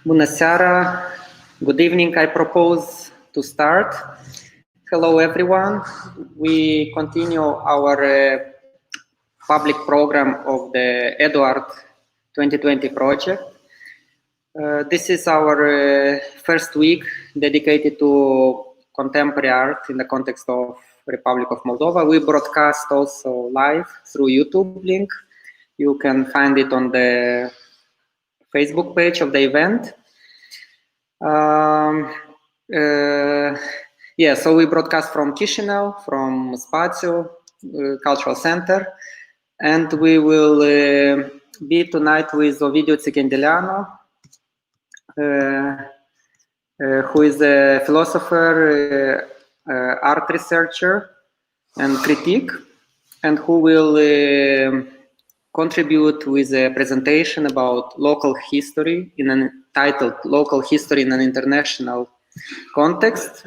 Bună seara. Good evening. I propose to start. Hello, everyone. We continue our public program of the Edu-Art 2020 project. This is our first week dedicated to contemporary art in the context of Republic of Moldova. We broadcast also live through YouTube link. You can find it on the Facebook page of the event. So we broadcast from Chișinău, from Spațiu Cultural Center, and we will be tonight with Ovidiu Tichindeleanu, who is a philosopher, art researcher, and critic, and who will contribute with a presentation about local history entitled Local History in an International Context,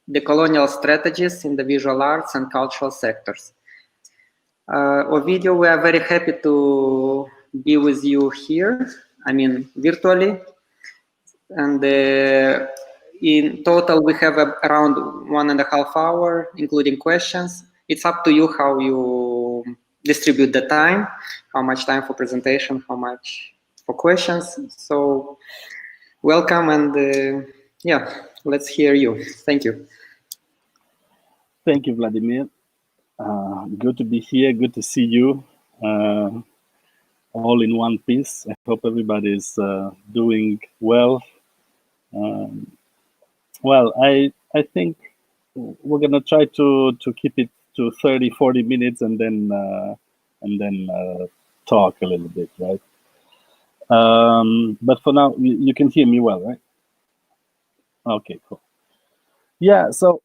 Decolonial Strategies in the Visual Arts and Cultural Sectors. Ovidiu, we are very happy to be with you here, virtually. And in total, we have around 1.5 hours, including questions. It's up to you how you distribute the time, how much time for presentation, how much for questions. So welcome, and let's hear you. Thank you. Thank you, Vladimir. Good to be here, good to see you all in one piece. I hope everybody is doing well. I think we're gonna try to keep it to 30-40 minutes and then talk a little bit, right? But for now, you can hear me well, right? Okay, cool. Yeah, so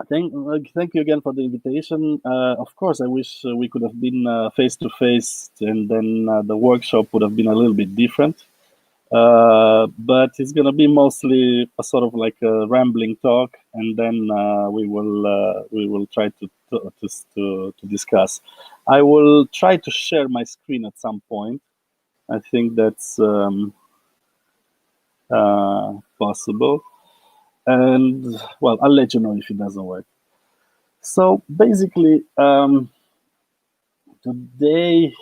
thank you again for the invitation. Of course, I wish we could have been face-to-face, and then the workshop would have been a little bit different. But it's going to be mostly a sort of like a rambling talk, and then we will try to discuss. I will try to share my screen at some point. I think that's possible, and well, I'll let you know if it doesn't work. So basically, today,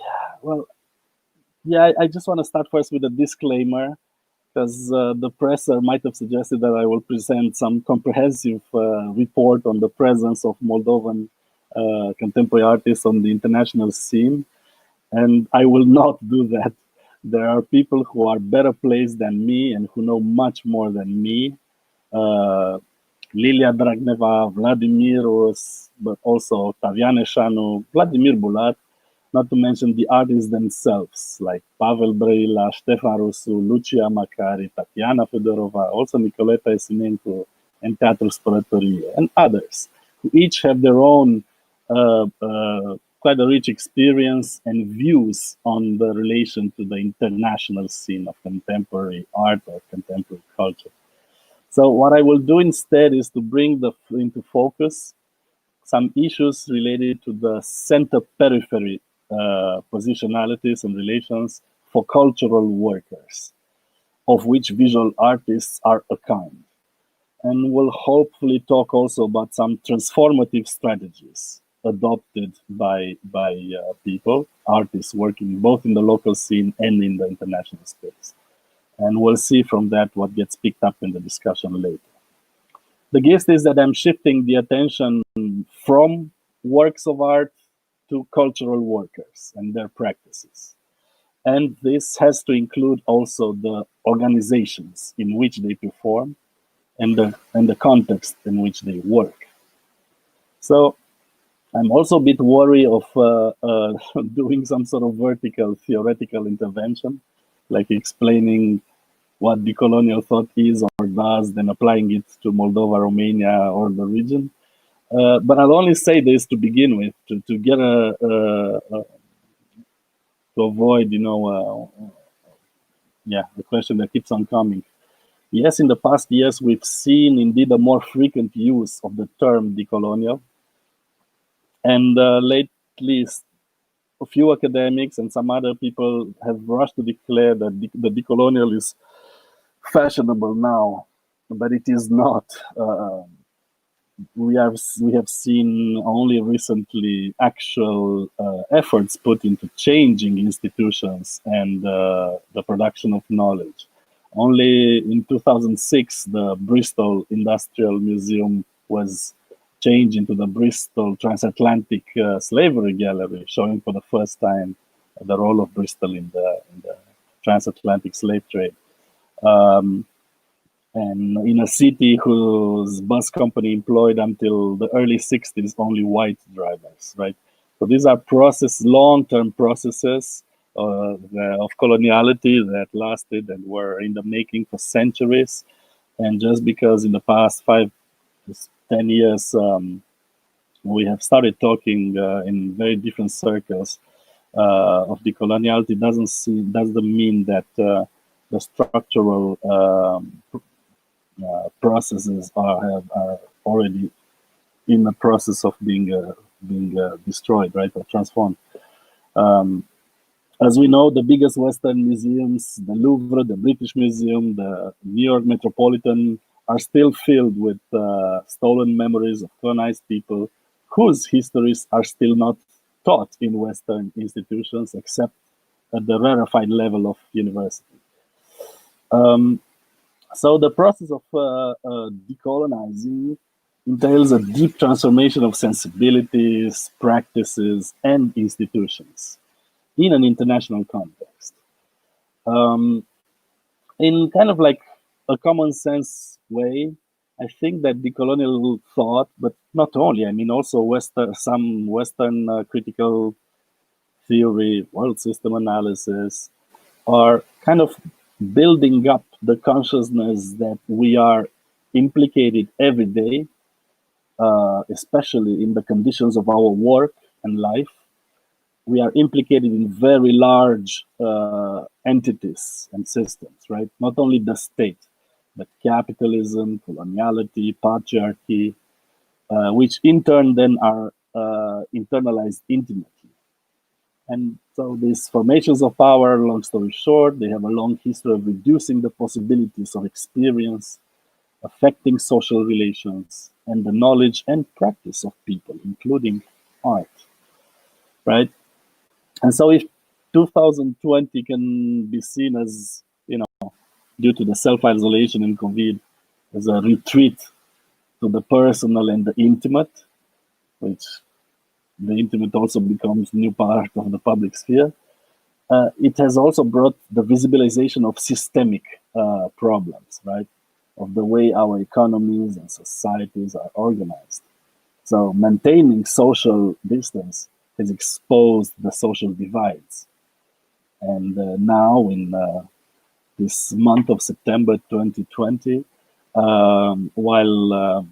I just want to start first with a disclaimer, because the presser might have suggested that I will present some comprehensive report on the presence of Moldovan contemporary artists on the international scene, and I will not do that. There are people who are better placed than me and who know much more than me. Lilia Dragneva, Vladimir, but also Octavian Eșanu, Vladimir Bulat, not to mention the artists themselves, like Pavel Brăila, Ștefan Rusu, Lucia Macari, Tatiana Fedorova, also Nicoleta Esinencu, and Teatru Spălătorie, and others, who each have their own quite a rich experience and views on the relation to the international scene of contemporary art or contemporary culture. So what I will do instead is to bring into focus some issues related to the center-periphery positionalities and relations for cultural workers, of which visual artists are a kind. And we'll hopefully talk also about some transformative strategies adopted by people, artists working both in the local scene and in the international space. And we'll see from that what gets picked up in the discussion later. The gift is that I'm shifting the attention from works of art to cultural workers and their practices. And this has to include also the organizations in which they perform and the context in which they work. So I'm also a bit worried of doing some sort of vertical theoretical intervention, like explaining what decolonial thought is or does, then applying it to Moldova, Romania, or the region. But I'll only say this to begin with, to get to avoid, the question that keeps on coming. Yes, in the past years, we've seen indeed a more frequent use of the term decolonial. And lately, a few academics and some other people have rushed to declare that the decolonial is fashionable now, but it is not. We have seen only recently actual efforts put into changing institutions and the production of knowledge. Only in 2006, the Bristol Industrial Museum was changed into the Bristol Transatlantic Slavery Gallery, showing for the first time the role of Bristol in the transatlantic slave trade. And in a city whose bus company employed until the early 60s only white drivers, right? So these are long-term processes of coloniality that lasted and were in the making for centuries. And just because in the past 5 to 10 years, we have started talking in very different circles of decoloniality doesn't mean that the structural processes are already in the process of being destroyed, right, or transformed. As we know, the biggest Western museums, the Louvre, the British Museum, the New York Metropolitan, are still filled with stolen memories of colonized people whose histories are still not taught in Western institutions except at the rarefied level of university. So the process of decolonizing entails a deep transformation of sensibilities, practices, and institutions in an international context. In kind of like a common sense way, I think that decolonial thought, but not only, I mean also some Western critical theory, world system analysis, are kind of building up the consciousness that we are implicated every day, especially in the conditions of our work and life. We are implicated in very large entities and systems, right? Not only the state, but capitalism, coloniality, patriarchy, which in turn then are internalized intimately. And so these formations of power, long story short, they have a long history of reducing the possibilities of experience, affecting social relations, and the knowledge and practice of people, including art, right? And so if 2020 can be seen as, due to the self-isolation and COVID, as a retreat to the personal and the intimate, which the intimate also becomes new part of the public sphere, it has also brought the visibilization of systemic problems, right? Of the way our economies and societies are organized. So maintaining social distance has exposed the social divides. And now in this month of September 2020, while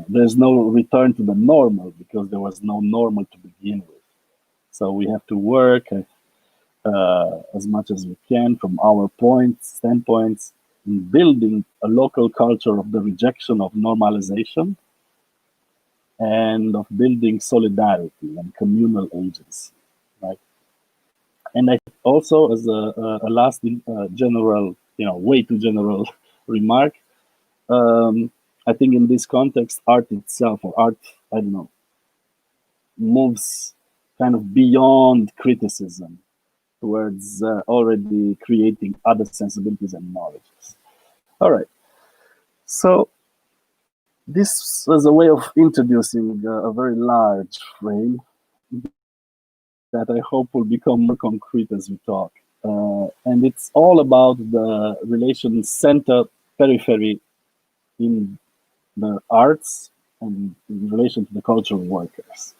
there's no return to the normal because there was no normal to begin with. So we have to work as much as we can from our standpoints in building a local culture of the rejection of normalization and of building solidarity and communal agency, right? And I also, as a last general, way too general remark, I think in this context, art itself, or art, moves kind of beyond criticism towards already creating other sensibilities and knowledges. All right. So this was a way of introducing a very large frame that I hope will become more concrete as we talk. And it's all about the relation center-periphery in the arts and in relation to the cultural workers.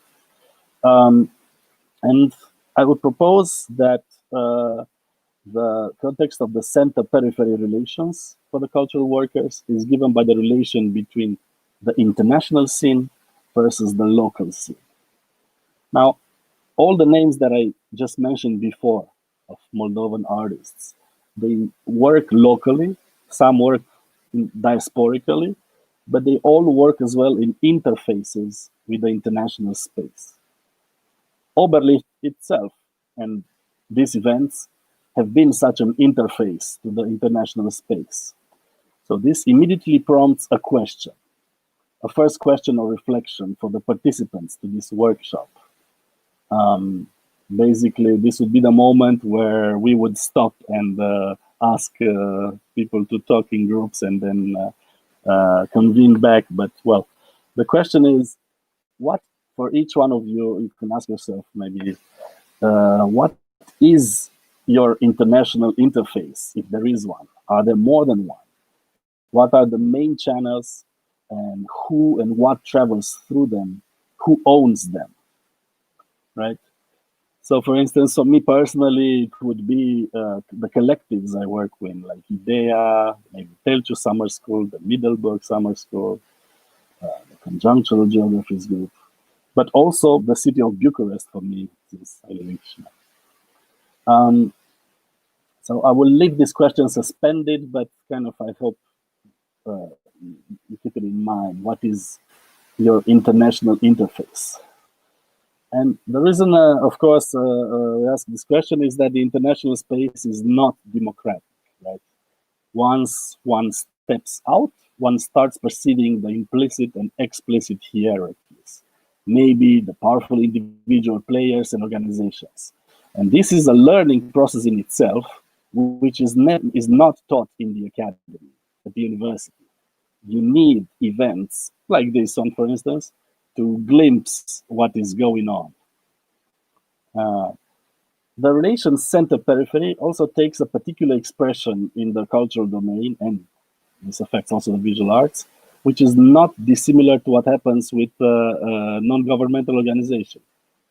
And I would propose that the context of the center-periphery relations for the cultural workers is given by the relation between the international scene versus the local scene. Now, all the names that I just mentioned before of Moldovan artists, they work locally, some work diasporically, but they all work as well in interfaces with the international space. Oberlicht itself and these events have been such an interface to the international space. So this immediately prompts a question, a first question or reflection for the participants to this workshop. Basically, this would be the moment where we would stop and ask people to talk in groups and then convene back. But well, the question is, what for each one of you, you can ask yourself maybe, what is your international interface, if there is one? Are there more than one? What are the main channels, and who and what travels through them? Who owns them, right? So for instance, for me personally, it would be the collectives I work with, like IDEA, maybe Telciu Summer School, the Middelburg Summer School, the Conjunctural Geographies Group, but also the city of Bucharest for me, since I live in Chișinău. So I will leave this question suspended, but kind of I hope you keep it in mind. What is your international interface? And the reason, of course, we ask this question is that the international space is not democratic, right? Once one steps out, one starts perceiving the implicit and explicit hierarchies, maybe the powerful individual players and organizations. And this is a learning process in itself, which is not taught in the academy, at the university. You need events like this one, for instance, to glimpse what is going on. The relation center-periphery also takes a particular expression in the cultural domain, and this affects also the visual arts, which is not dissimilar to what happens with non-governmental organizations.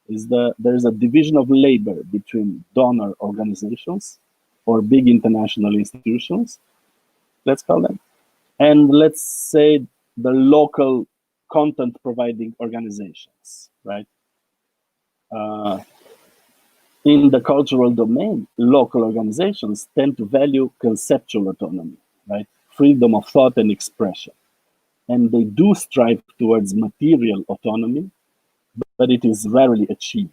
There is a division of labor between donor organizations or big international institutions, let's call them, and let's say the local content providing organizations, right? In the cultural domain, local organizations tend to value conceptual autonomy, right? Freedom of thought and expression. And they do strive towards material autonomy, but it is rarely achieved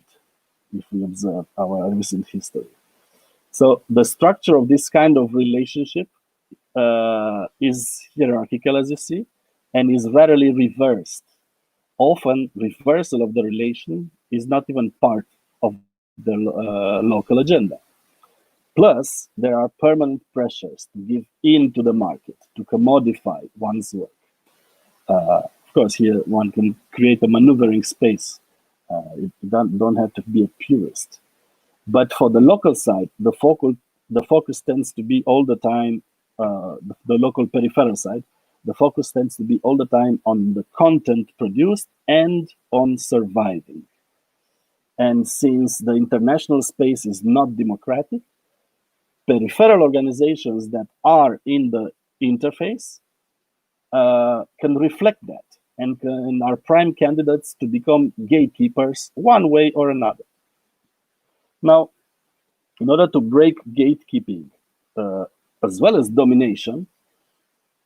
if we observe our recent history. So the structure of this kind of relationship is hierarchical, as you see, and is rarely reversed. Often, reversal of the relation is not even part of the local agenda. Plus, there are permanent pressures to give in to the market, to commodify one's work. Of course, here one can create a maneuvering space. You don't have to be a purist. But for the local side, the focus tends to be all the time, the local peripheral side, the focus tends to be all the time on the content produced and on surviving. And since the international space is not democratic, peripheral organizations that are in the interface can reflect that and are prime candidates to become gatekeepers one way or another. Now, in order to break gatekeeping as well as domination,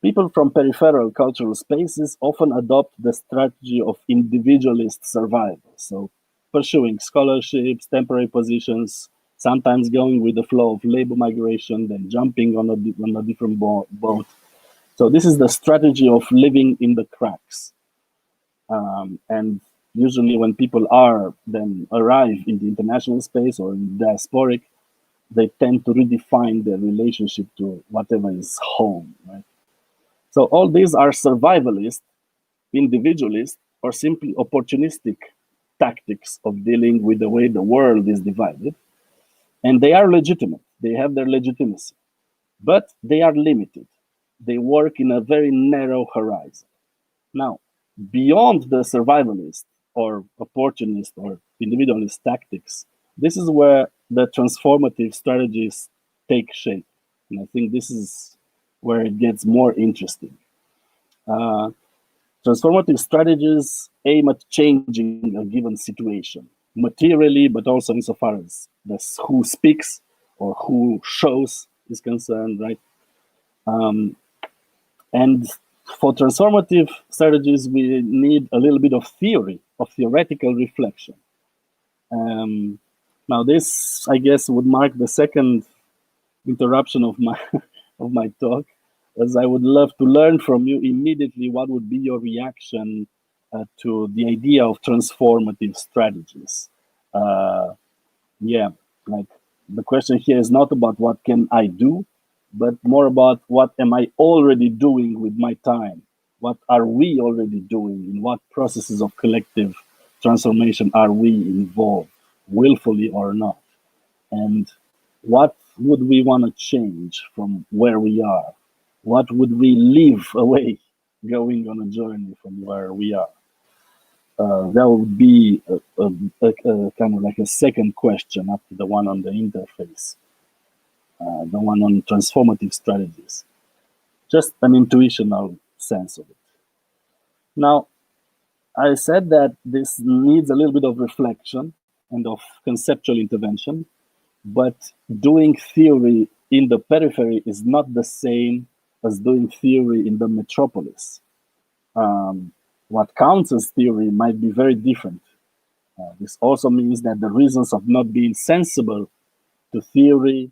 people from peripheral cultural spaces often adopt the strategy of individualist survival. So pursuing scholarships, temporary positions, sometimes going with the flow of labor migration, then jumping on a different boat. So this is the strategy of living in the cracks. And usually when people arrive in the international space or in diasporic, they tend to redefine their relationship to whatever is home, right? So all these are survivalist, individualist, or simply opportunistic tactics of dealing with the way the world is divided. And they are legitimate. They have their legitimacy. But they are limited. They work in a very narrow horizon. Now, beyond the survivalist or opportunist or individualist tactics, this is where the transformative strategies take shape. And I think this is where it gets more interesting. Transformative strategies aim at changing a given situation, materially, but also insofar as who speaks or who shows is concerned, right? And for transformative strategies, we need a little bit of theory, of theoretical reflection. Now this, I guess, would mark the second interruption of my of my talk, as I would love to learn from you immediately what would be your reaction to the idea of transformative strategies. Yeah, like the question here is not about what can I do, but more about what am I already doing with my time? What are we already doing? In what processes of collective transformation are we involved, willfully or not? And what would we want to change from where we are? What would we leave away going on a journey from where we are? That would be a kind of like a second question after the one on the interface, the one on transformative strategies. Just an intuitional sense of it. Now, I said that this needs a little bit of reflection and of conceptual intervention, but doing theory in the periphery is not the same as doing theory in the metropolis. What counts as theory might be very different. This also means that the reasons of not being sensible to theory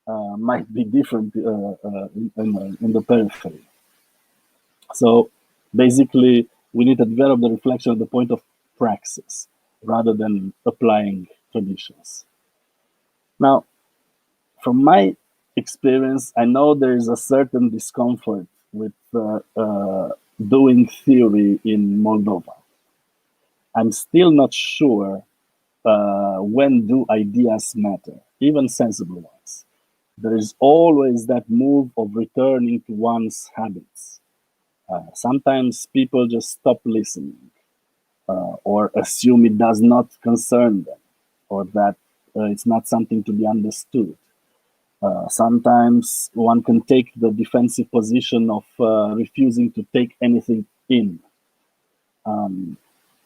might be different in the periphery. So basically, we need to develop the reflection at the point of praxis rather than applying traditions. Now, from my experience, I know there is a certain discomfort with doing theory in Moldova. I'm still not sure when do ideas matter, even sensible ones. There is always that move of returning to one's habits. Sometimes people just stop listening or assume it does not concern them or that it's not something to be understood. Sometimes one can take the defensive position of refusing to take anything in.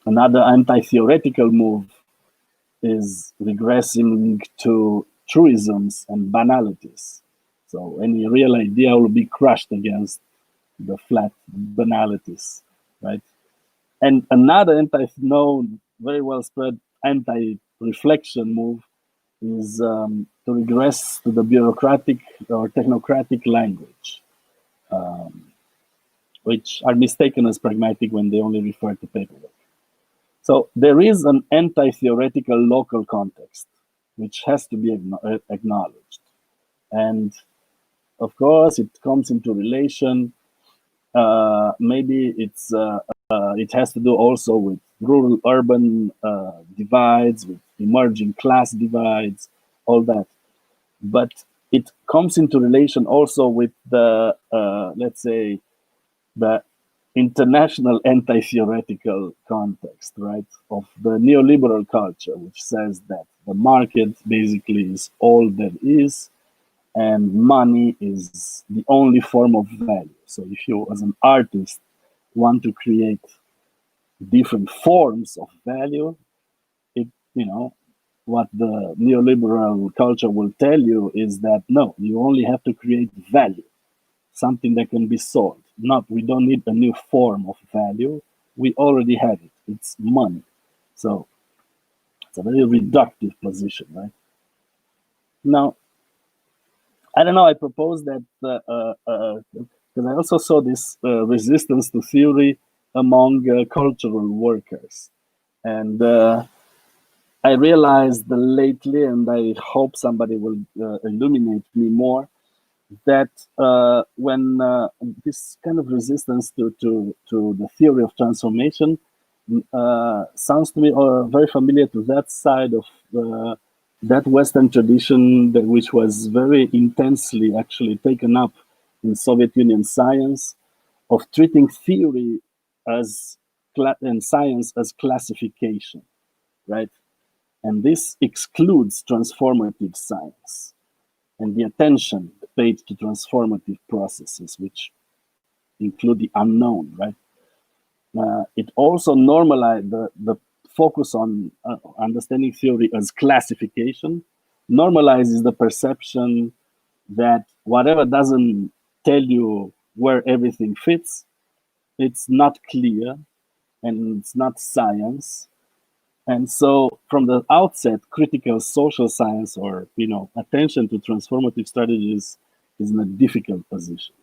Another anti-theoretical move is regressing to truisms and banalities. So any real idea will be crushed against the flat banalities, right? And another very well spread anti-reflection move is to regress to the bureaucratic or technocratic language, which are mistaken as pragmatic when they only refer to paperwork. So there is an anti-theoretical local context, which has to be acknowledged. And of course, it comes into relation. Maybe it has to do also with rural-urban divides, with emerging class divides, all that. But it comes into relation also with the, let's say, the international anti-theoretical context, right, of the neoliberal culture, which says that the market basically is all there is, and money is the only form of value. So if you, as an artist, want to create different forms of value, what the neoliberal culture will tell you is that no, you only have to create value, something that can be sold. We don't need a new form of value. We already have it. It's money. So it's a very reductive position, right? Now, I don't know, I propose that, because I also saw this resistance to theory among cultural workers. And I realized lately, and I hope somebody will illuminate me more, that when this kind of resistance to the theory of transformation sounds to me very familiar to that side of that Western tradition which was very intensely actually taken up in Soviet Union science, of treating theory and science as classification, right? And this excludes transformative science and the attention paid to transformative processes, which include the unknown, right? It also normalized the focus on understanding theory as classification, normalizes the perception that whatever doesn't tell you where everything fits, it's not clear and it's not science. And so from the outset, critical social science, or attention to transformative strategies, is in a difficult position.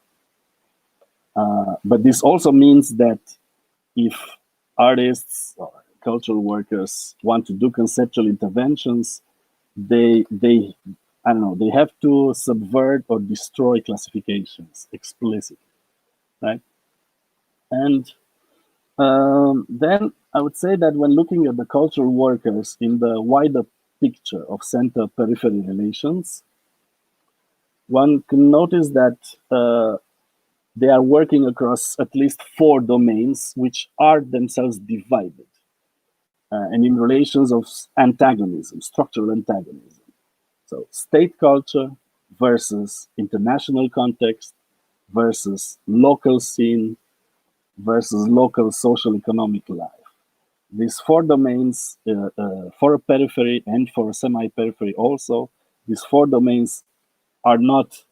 But this also means that if artists or cultural workers want to do conceptual interventions, they have to subvert or destroy classifications explicitly, right? And then I would say that when looking at the cultural workers in the wider picture of center-periphery relations, one can notice that they are working across at least 4 domains, which are themselves divided, and in relations of antagonism, structural antagonism. So state culture versus international context versus local scene versus local social economic life. These 4 domains, for a periphery and for a semi-periphery also, these 4 domains are not,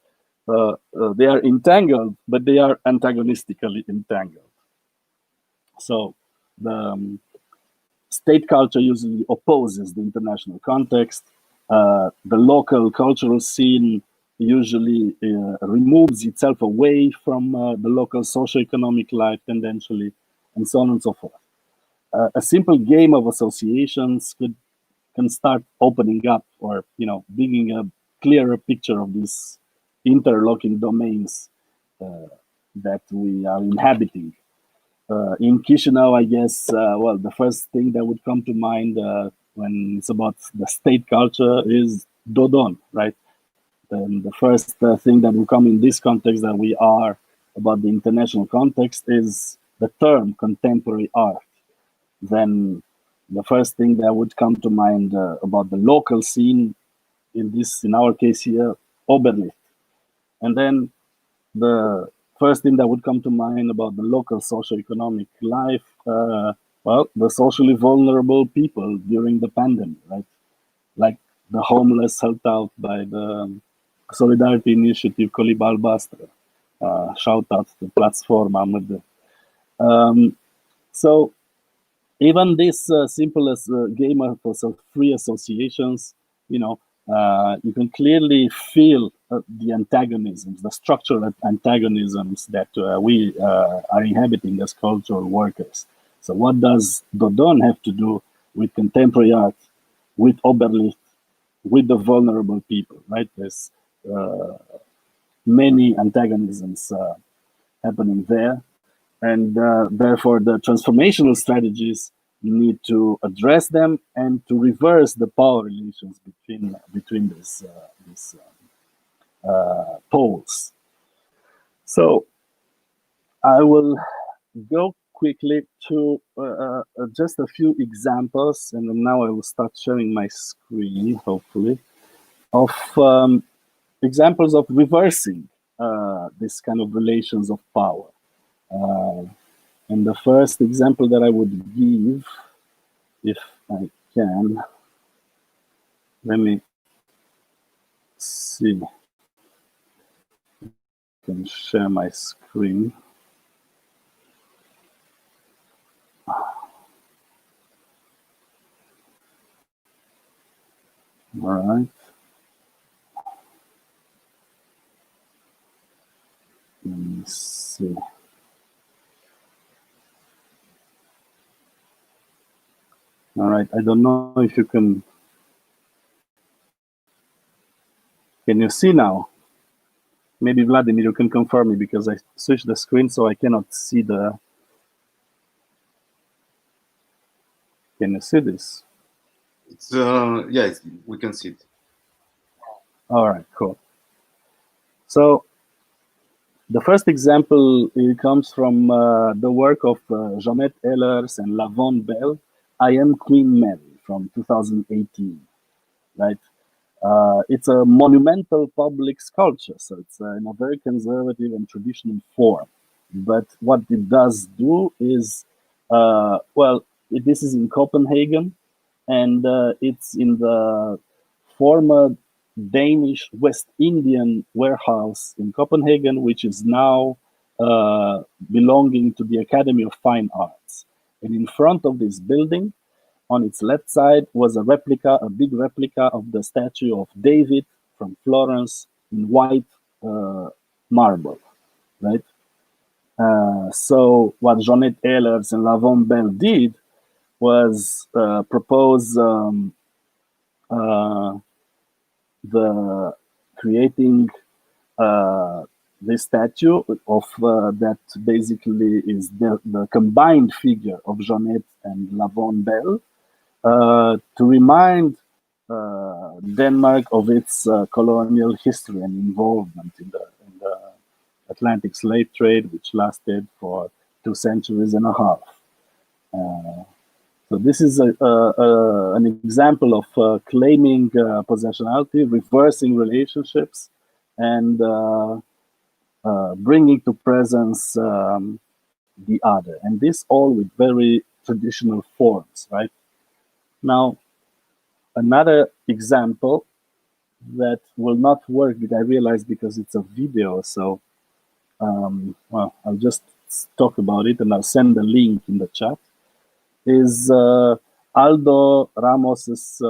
they are entangled, but they are antagonistically entangled. So the state culture usually opposes the international context. The local cultural scene usually removes itself away from the local socioeconomic life tendentially, and so on and so forth. A simple game of associations can start opening up, or bringing a clearer picture of these interlocking domains that we are inhabiting. In Chisinau, I guess, the first thing that would come to mind when it's about the state culture is Dodon, right? And the first thing that will come in this context that we are about the international context is the term contemporary art. Then the first thing that would come to mind about the local scene, in our case here, Oberlicht. And then the first thing that would come to mind about the local socioeconomic life, the socially vulnerable people during the pandemic, right? Like the homeless helped out by the Solidarity Initiative Coliba Albastră. Shout out to Platforma. So even this simple as game of free associations, you can clearly feel the antagonisms, the structural antagonisms that we are inhabiting as cultural workers. So what does Dodon have to do with contemporary art, with Oberlicht, with the vulnerable people, right? There's many antagonisms happening there. And therefore, the transformational strategies need to address them and to reverse the power relations between these poles. So I will go quickly to just a few examples, and now I will start sharing my screen, hopefully, of examples of reversing this kind of relations of power. And the first example that I would give, if I can, let me see. I can share my screen. All right. Let me see. All right, I don't know if you can you see now? Maybe Vladimir, you can confirm me, because I switched the screen so I cannot see the, can you see this? It's we can see it. All right, cool. So the first example, it comes from the work of Jeanette Ehlers and Lavonne Bell, I Am Queen Mary, from 2018, right? It's a monumental public sculpture, so it's in a very conservative and traditional form. But what it does do is, this is in Copenhagen, and it's in the former Danish West Indian warehouse in Copenhagen, which is now belonging to the Academy of Fine Arts. And in front of this building, on its left side was a big replica of the statue of David from Florence in white marble, right? So what Jeanette Ehlers and Lavon Bell did was propose the creating this statue of that basically is the combined figure of Jeanette and Lavon Bell to remind Denmark of its colonial history and involvement in the Atlantic slave trade, which lasted for 2.5 centuries. So this is an example of claiming possessionality, reversing relationships, and bringing to presence the other. And this all with very traditional forms, right? Now, another example that will not work, I realize, because it's a video, so well, I'll just talk about it and I'll send the link in the chat, is Aldo Ramos's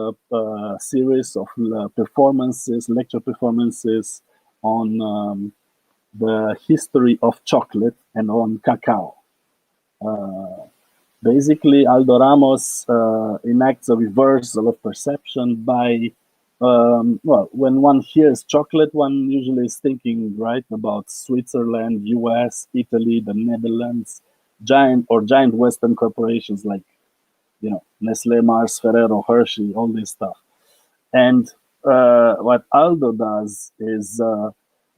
series of lecture performances on the history of chocolate and on cacao. Basically, Aldo Ramos enacts a reversal of perception by, well, when one hears chocolate, one usually is thinking, right, about Switzerland, US, Italy, the Netherlands, giant Western corporations like, you know, Nestle, Mars, Ferrero, Hershey, all this stuff. And what Aldo does is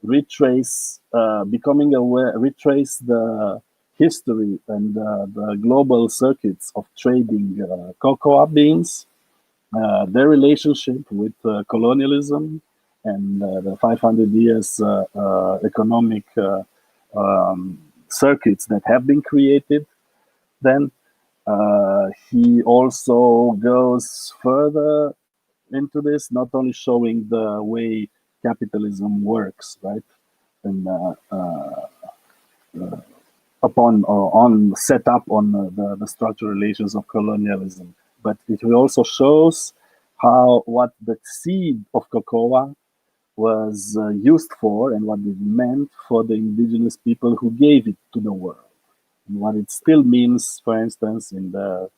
retrace the history and the global circuits of trading cocoa beans, their relationship with colonialism, and the 500 years economic circuits that have been created. Then he also goes further into this, not only showing the way capitalism works, right, and set up on the structural relations of colonialism, but it also shows what the seed of cocoa was used for and what it meant for the indigenous people who gave it to the world, and what it still means, for instance, in the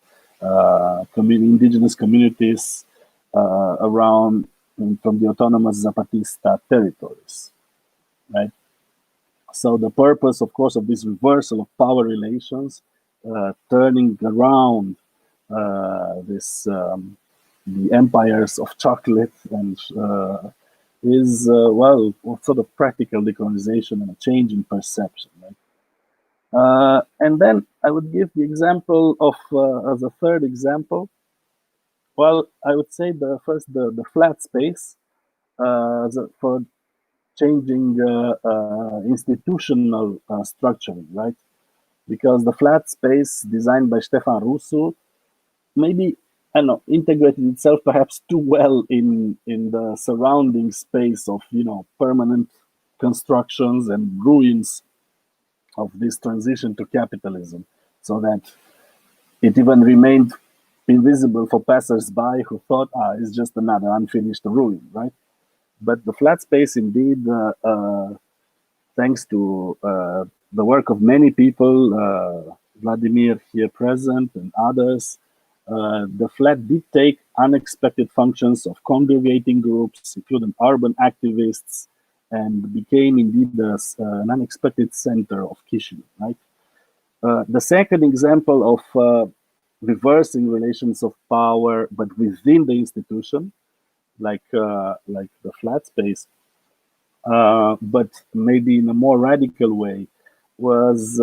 indigenous communities around from the autonomous Zapatista territories, right? So the purpose, of course, of this reversal of power relations, turning around the empires of chocolate, and is well, sort of practical decolonization and a change in perception, right? And then I would give the example of as a third example. Well, I would say the flat space for changing institutional structuring, right? Because the flat space designed by Stefan Rusu maybe, I don't know, integrated itself perhaps too well in the surrounding space of, you know, permanent constructions and ruins of this transition to capitalism, so that it even remained invisible for passers-by who thought, it's just another unfinished ruin, right? But the flat space, indeed, thanks to the work of many people, Vladimir here present and others, the flat did take unexpected functions of congregating groups, including urban activists, and became indeed an unexpected center of Kishinev, right? The second example of reversing relations of power, but within the institution, like the flat space, but maybe in a more radical way, was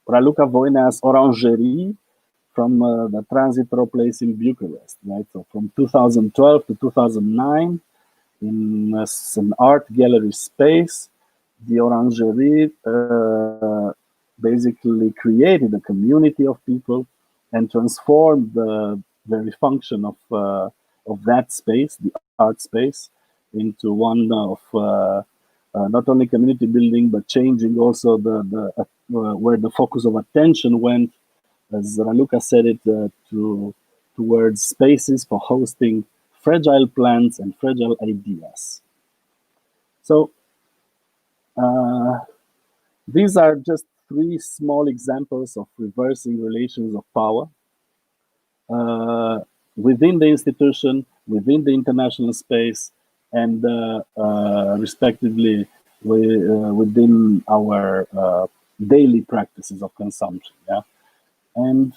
Raluca Voinea's Orangerie from the Transitro place in Bucharest, right? So from 2012 to 2009, in an art gallery space, the Orangerie basically created a community of people and transformed the very function of that space, the art space, into one of not only community building, but changing also where the focus of attention went, as Raluca said it, to towards spaces for hosting fragile plants and fragile ideas. So these are just 3 small examples of reversing relations of power within the institution, within the international space, and respectively within our daily practices of consumption. Yeah, and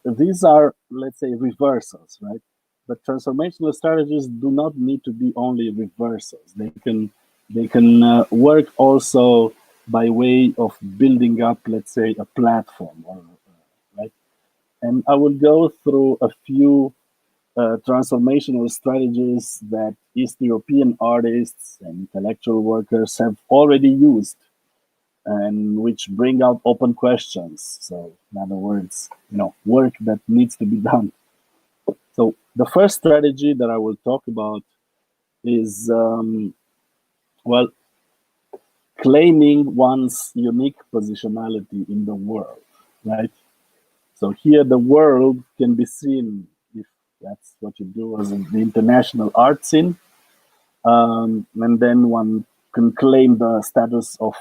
these are, let's say, reversals, right? But transformational strategies do not need to be only reversals. They can work also by way of building up, let's say, a platform, or, right? And I will go through a few transformational strategies that East European artists and intellectual workers have already used, and which bring out open questions. So, in other words, work that needs to be done. So, the first strategy that I will talk about is, claiming one's unique positionality in the world, right? So here the world can be seen, if that's what you do, as the international art scene, and then one can claim the status of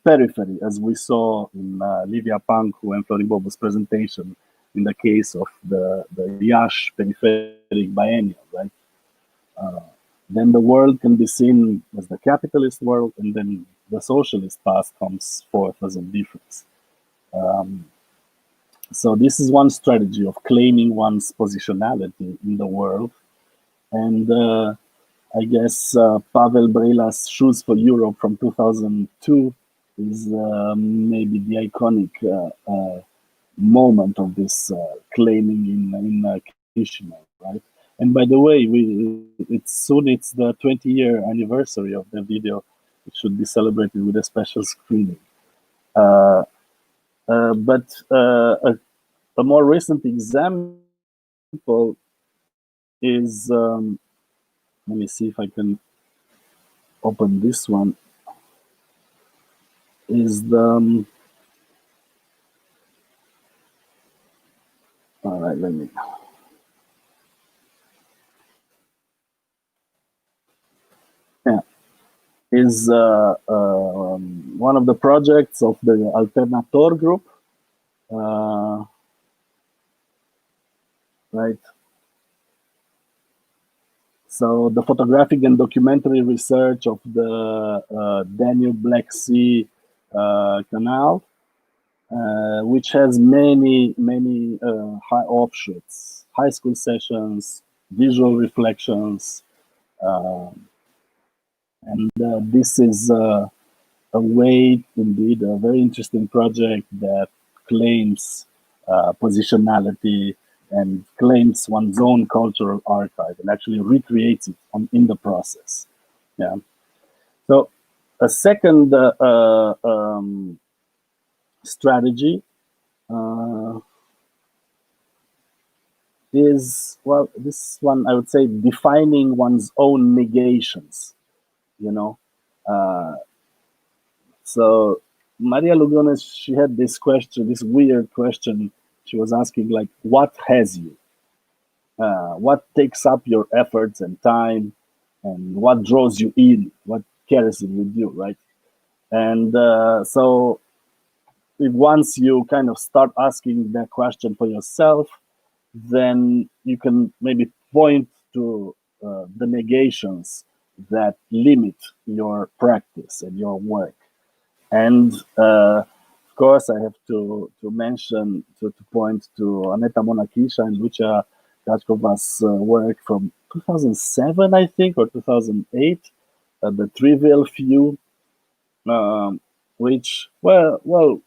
periphery, as we saw in Livia Pancu and Florin Bobu's presentation in the case of the Iași peripheric biennial, right? Then the world can be seen as the capitalist world, and then the socialist past comes forth as a difference. So this is one strategy of claiming one's positionality in the world. And I guess Pavel Breila's Shoes for Europe from 2002 is maybe the iconic moment of this claiming in Chisinau, right? And by the way, it's the 20-year anniversary of the video. It should be celebrated with a special screening. But a more recent example is, let me see if I can open this one, is the, all right, let me, yeah, is one of the projects of the Alternator group, right? So the photographic and documentary research of the Danube-Black Sea canal, which has many high offshoots, high school sessions, visual reflections, and this is a way, indeed, a very interesting project that claims positionality and claims one's own cultural archive and actually recreates it in the process. Yeah. So a second strategy is, well, this one I would say defining one's own negations. So Maria Lugones, she had this question, this weird question. She was asking, like, what has you? What takes up your efforts and time, and what draws you in? What carries it with you, right? And so once you kind of start asking that question for yourself, then you can maybe point to the negations that limit your practice and your work. And of course, I have to mention, to point to Aneta Monakisha and Lucia Gachkova's work from 2007, I think, or 2008, The Trivial Few, which, well,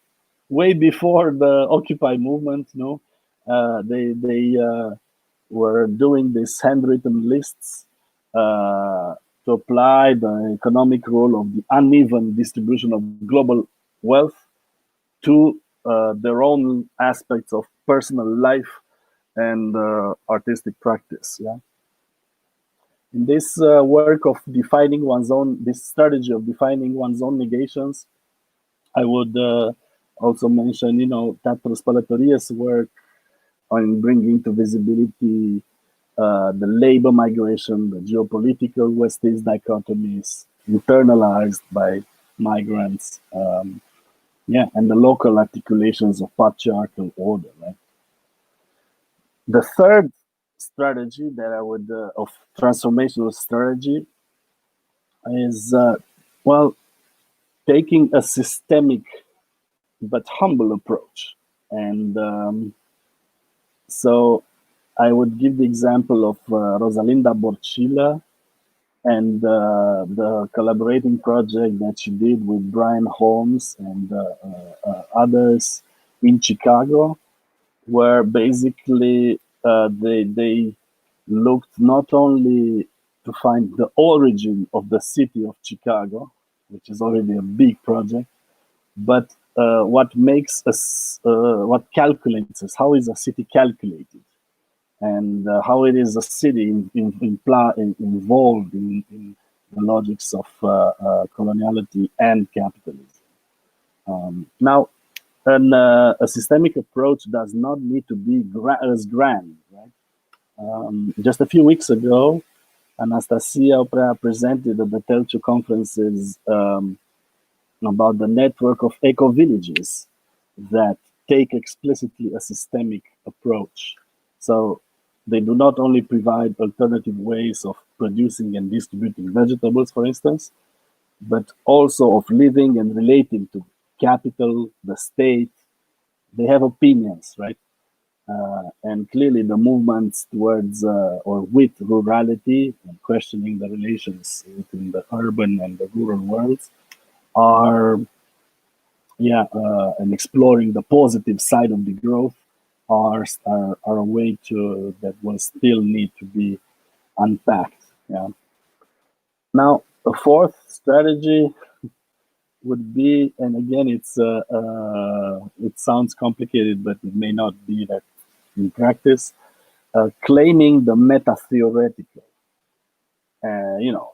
way before the Occupy movement, they were doing these handwritten lists to apply the economic rule of the uneven distribution of global wealth to their own aspects of personal life and artistic practice. Yeah. In this work of defining one's own, this strategy of defining one's own negations, I would also mention, Tatro Spalatoria's work on bringing to visibility the labor migration, the geopolitical West-East dichotomies internalized by migrants, and the local articulations of patriarchal order. Right? The third strategy that I would, of transformational strategy, is, taking a systemic but humble approach. And so I would give the example of Rosalinda Borcilla and the collaborating project that she did with Brian Holmes and others in Chicago, where basically they looked not only to find the origin of the city of Chicago, which is already a big project, but what makes us, what calculates us, how is a city calculated, and how it is a city involved in the logics of coloniality and capitalism. Now, a systemic approach does not need to be as grand, right? Just a few weeks ago, Anastasia Oprea presented at the Telciu conferences about the network of eco-villages that take explicitly a systemic approach. So they do not only provide alternative ways of producing and distributing vegetables, for instance, but also of living and relating to capital, the state. They have opinions, right? And clearly the movements towards or with rurality and questioning the relations between the urban and the rural worlds are, and exploring the positive side of the growth are a way to that will still need to be unpacked. Yeah. Now, a fourth strategy would be, and again, it sounds complicated, but it may not be that in practice, claiming the meta-theoretical.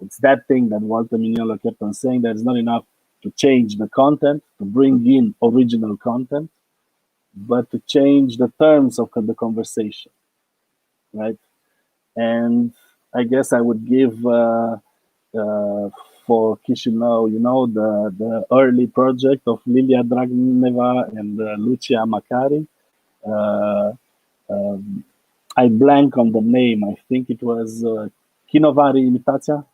It's that thing that Walter Mignolo kept on saying, that it's not enough to change the content, to bring in original content, but to change the terms of the conversation, right? And I guess I would give for Chisinau, the early project of Lilia Dragneva and Lucia Macari. I blank on the name. I think it was Kinovari Imitația,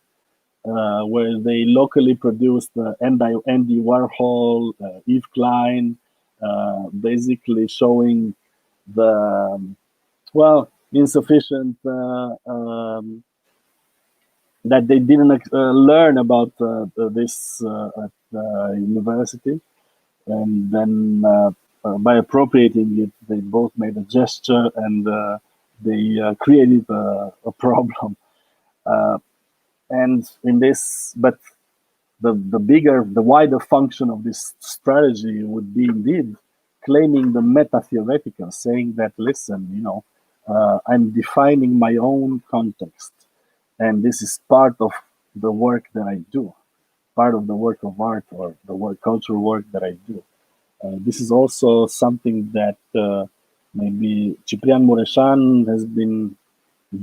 where they locally produced Andy Warhol, Yves Klein, basically showing the, insufficient, that they didn't learn about this at university. And then by appropriating it, they both made a gesture and they created a problem. And in this, but the wider function of this strategy would be indeed claiming the meta-theoretical, saying that, listen, I'm defining my own context. And this is part of the work that I do, part of the work of art or the cultural work that I do. This is also something that maybe Ciprian Mureșan has been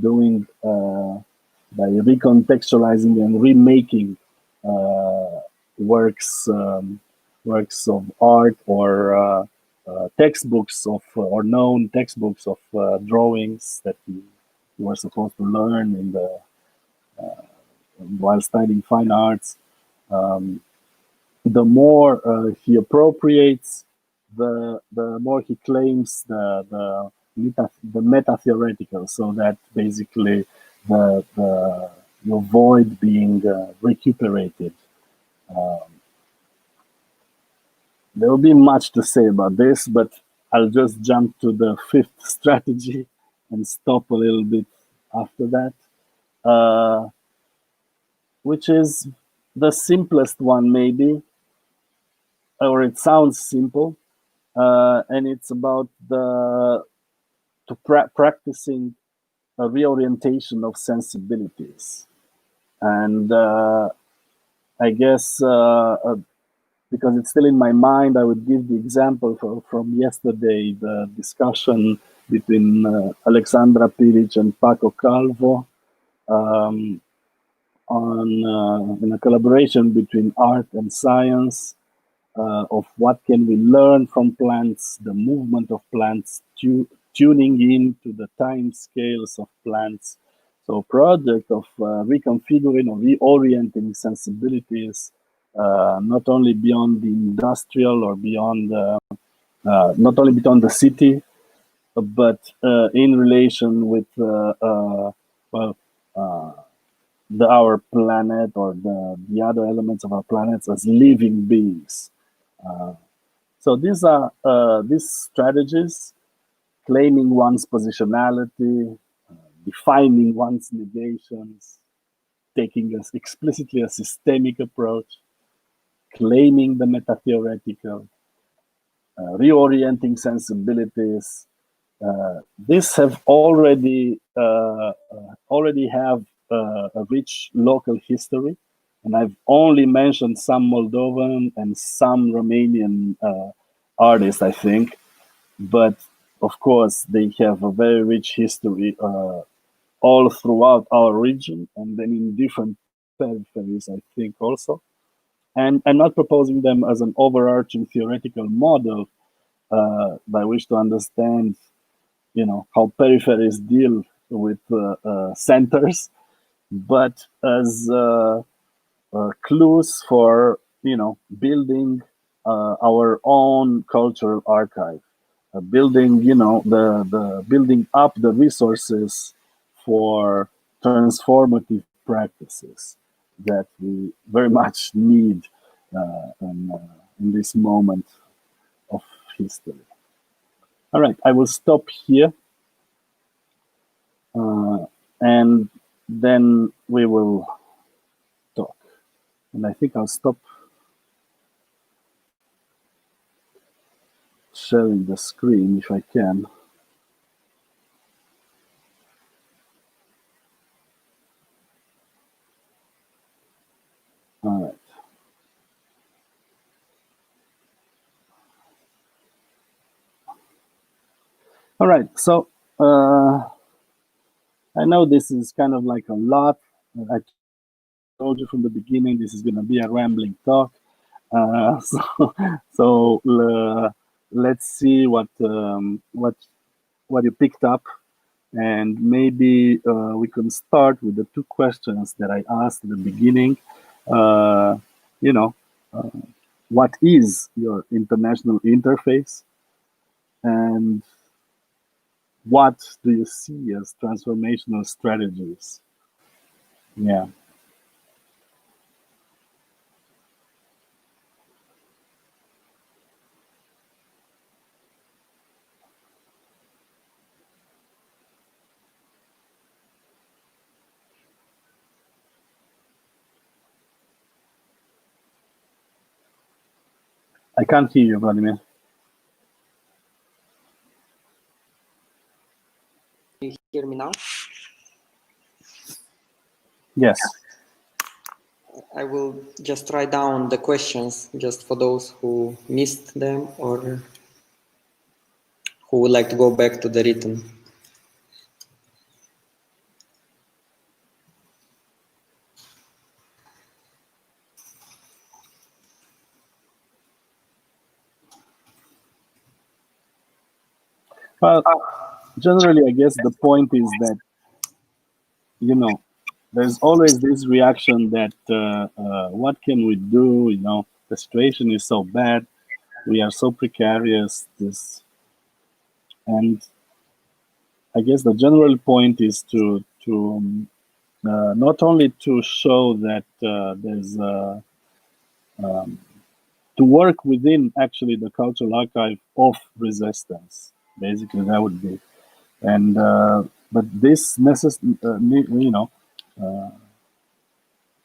doing by recontextualizing and remaking works of art or textbooks of or known textbooks of drawings that you were supposed to learn in the while studying fine arts. The more he appropriates, the more he claims the meta-theoretical, so that basically you avoid being recuperated. There will be much to say about this, but I'll just jump to the fifth strategy and stop a little bit after that, which is the simplest one maybe, or it sounds simple, and it's about practicing a reorientation of sensibilities. And I guess because it's still in my mind, I would give the example from yesterday, the discussion between Alexandra Piric and Paco Calvo, in a collaboration between art and science, of what can we learn from plants, the movement of plants, tuning in to the time scales of plants. So a project of reconfiguring or reorienting sensibilities, not only beyond the industrial or beyond, not only beyond the city, but in relation with our planet or the other elements of our planets as living beings. So these are these strategies, claiming one's positionality, defining one's negations, taking explicitly a systemic approach, claiming the meta-theoretical, reorienting sensibilities. These have already have a rich local history, and I've only mentioned some Moldovan and some Romanian artists, I think, but of course they have a very rich history all throughout our region, and then in different peripheries, I think also. And I'm not proposing them as an overarching theoretical model by which to understand, how peripheries deal with centers, but as clues for, building our own cultural archive, building, the building up the resources for transformative practices that we very much need in this moment of history. All right, I will stop here, and then we will talk. And I think I'll stop sharing the screen if I can. All right. All right, so I know this is kind of like a lot. I told you from the beginning this is going to be a rambling talk. So let's see what you picked up, and maybe we can start with the two questions that I asked at the beginning. What is your international interface, and what do you see as transformational strategies? Yeah. I can't hear you, Vladimir. Can you hear me now? Yes. I will just write down the questions just for those who missed them or who would like to go back to the written. Well, generally, I guess the point is that, there's always this reaction that what can we do? The situation is so bad, we are so precarious. And I guess the general point is to not only to show that there's to work within actually the cultural archive of resistance. Basically, that would be, and but this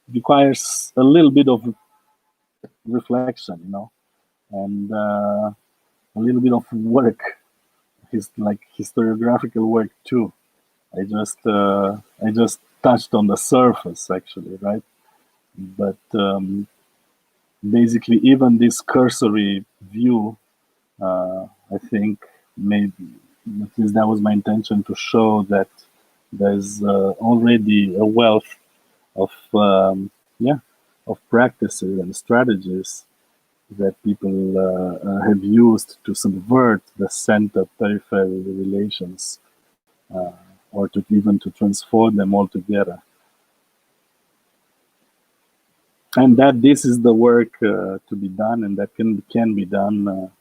requires a little bit of reflection, and a little bit of work, like historiographical work too. I just touched on the surface actually, right? But basically, even this cursory view, I think maybe at least that was my intention, to show that there's already a wealth of of practices and strategies that people have used to subvert the center-periphery relations, or to even to transform them altogether. And that this is the work to be done, and that can be done